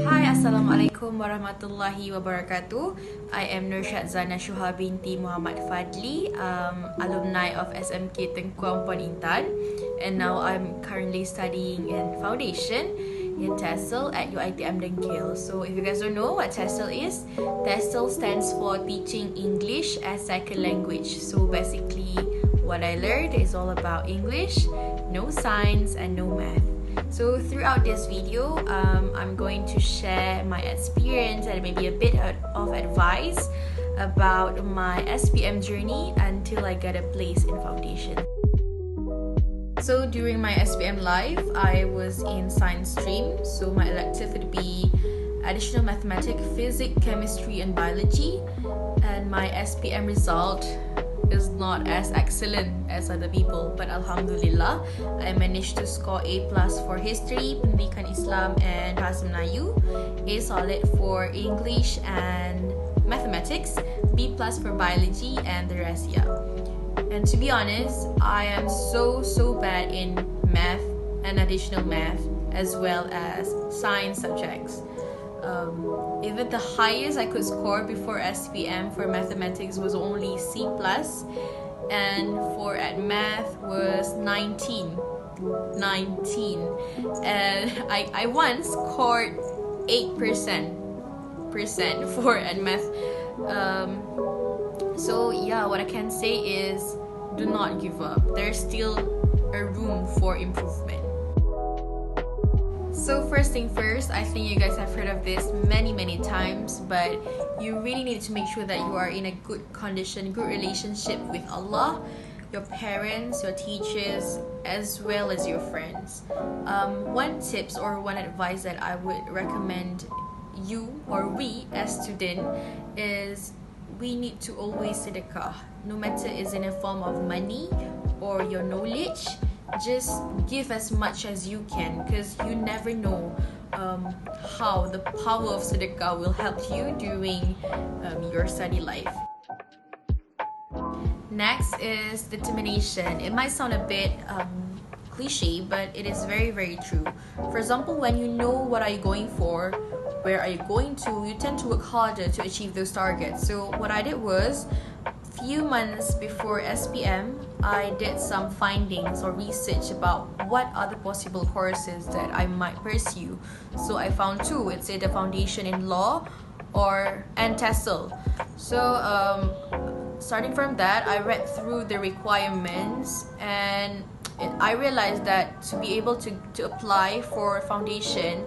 Hi, Assalamualaikum warahmatullahi wabarakatuh. I am Syadza Nashuha binti Muhammad Fadli, alumni of SMK Tengku Ampuan Intan, and now I'm currently studying in foundation in TESL at UiTM Dengkil. So if you guys don't know what TESL is, TESL stands for Teaching English as Second Language. So basically what I learned is all about English, no science and no math. So throughout this video, I'm going to share my experience and maybe a bit of advice about my SPM journey until I get a place in foundation. So during my SPM life, I was in science stream. So my elective would be additional mathematics, physics, chemistry and biology. And my SPM result is not as excellent as other people, but Alhamdulillah, I managed to score A+ for history, pendidikan Islam and bahasa Melayu, A solid for English and mathematics, B+ for biology and the rest, yeah. And to be honest, I am so bad in math and additional math as well as science subjects. Even the highest I could score before SPM for mathematics was only C+, and for at math was 19, and I once scored 8% for at math. So yeah, what I can say is do not give up. There's still a room for improvement. So first thing first, I think you guys have heard of this many times, but you really need to make sure that you are in a good condition, good relationship with Allah, your parents, your teachers, as well as your friends. One tips or one advice that I would recommend you or we as student is we need to always sedekah, no matter is in a form of money or your knowledge. Just give as much as you can, because you never know how the power of sedekah will help you during your study life. Next is determination. It might sound a bit cliche, but it is very true. For example, when you know what are you going for, where are you going to, you tend to work harder to achieve those targets. So what I did was, few months before SPM, I did some findings or research about what are the possible courses that I might pursue. So I found two. It's either foundation in law and TESL. So starting from that, I read through the requirements, and I realized that to be able to apply for foundation,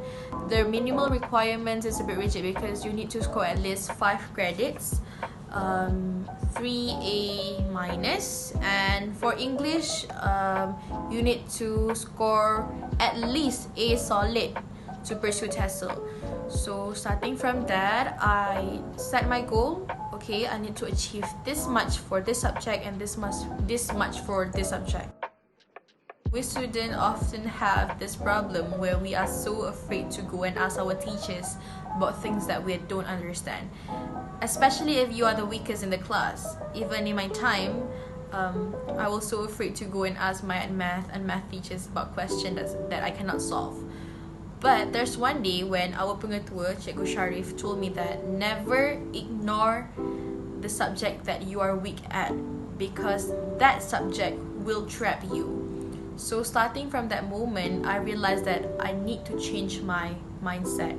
the minimal requirements is a bit rigid because you need to score at least 5 credits, 3 A-, and for English you need to score at least A solid to pursue TESL. So starting from that, I set my goal. Okay, I need to achieve this much for this subject and this much for this subject. We students often have this problem where we are so afraid to go and ask our teachers about things that we don't understand, especially if you are the weakest in the class. Even in my time, I was so afraid to go and ask my math teachers about questions that I cannot solve. But there's one day when our pengetua, Cikgu Sharif, told me that never ignore the subject that you are weak at, because that subject will trap you. So starting from that moment, I realized that I need to change my mindset.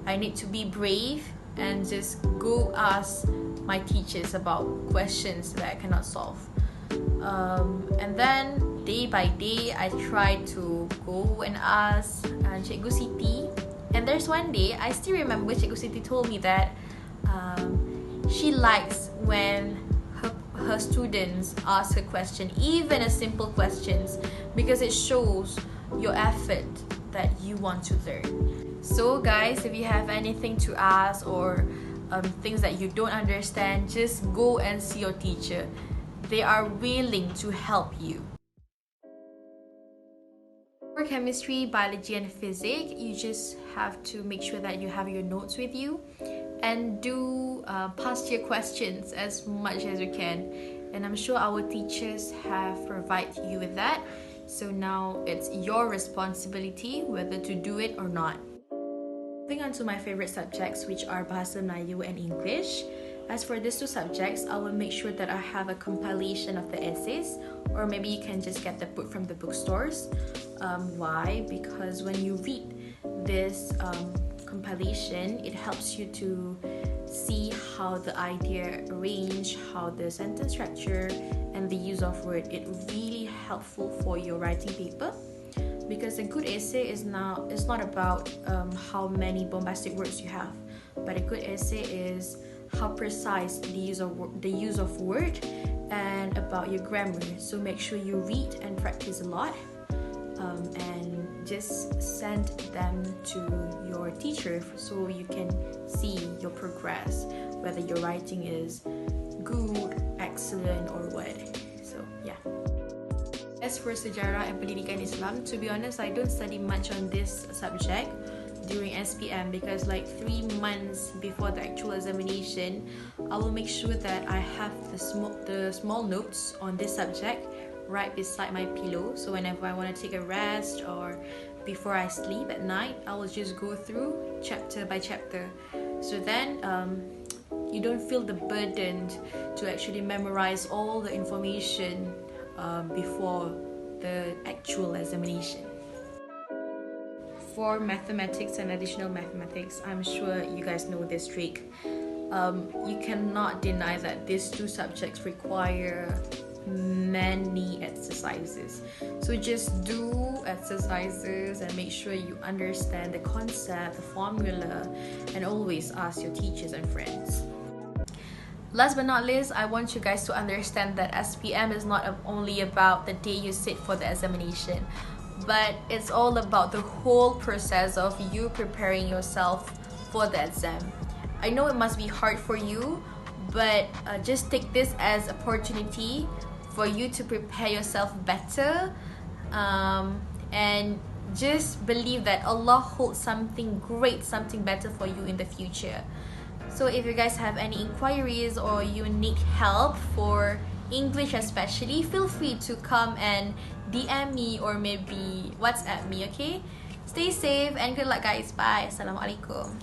I need to be brave and just go ask my teachers about questions that I cannot solve. And then day by day, I tried to go and ask Cikgu Siti. And there's one day, I still remember Cikgu Siti told me that she likes when her students ask a question, even a simple questions, because it shows your effort that you want to learn. So guys, if you have anything to ask or things that you don't understand, just go and see your teacher. They are willing to help you. For chemistry, biology and physics, you just have to make sure that you have your notes with you and do past year questions as much as you can. And I'm sure our teachers have provided you with that. So now it's your responsibility whether to do it or not. Moving on to my favorite subjects, which are Bahasa Melayu and English. As for these two subjects, I will make sure that I have a compilation of the essays, or maybe you can just get the book from the bookstores. Why? Because when you read this compilation, it helps you to see how the idea arrange, how the sentence structure and the use of word. It really helpful for your writing paper, because a good essay is not about how many bombastic words you have, but a good essay is how precise the use of word and about your grammar. So make sure you read and practice a lot, and just send them to your teacher so you can see your progress, whether your writing is good, excellent, or what. So yeah. As for Sejarah and Pendidikan Islam, to be honest, I don't study much on this subject during SPM, because like 3 months before the actual examination, I will make sure that I have the small notes on this subject right beside my pillow. So whenever I want to take a rest or before I sleep at night, I will just go through chapter by chapter. So then you don't feel the burden to actually memorize all the information before the actual examination. For mathematics and additional mathematics, I'm sure you guys know this trick. You cannot deny that these two subjects require many exercises. So just do exercises and make sure you understand the concept, the formula, and always ask your teachers and friends. Last but not least, I want you guys to understand that SPM is not only about the day you sit for the examination, but it's all about the whole process of you preparing yourself for the exam. I know it must be hard for you, but just take this as an opportunity for you to prepare yourself better, and just believe that Allah holds something great, something better for you in the future. So if you guys have any inquiries or you need help for English especially, feel free to come and DM me or maybe WhatsApp me, okay? Stay safe and good luck, guys. Bye. Assalamualaikum.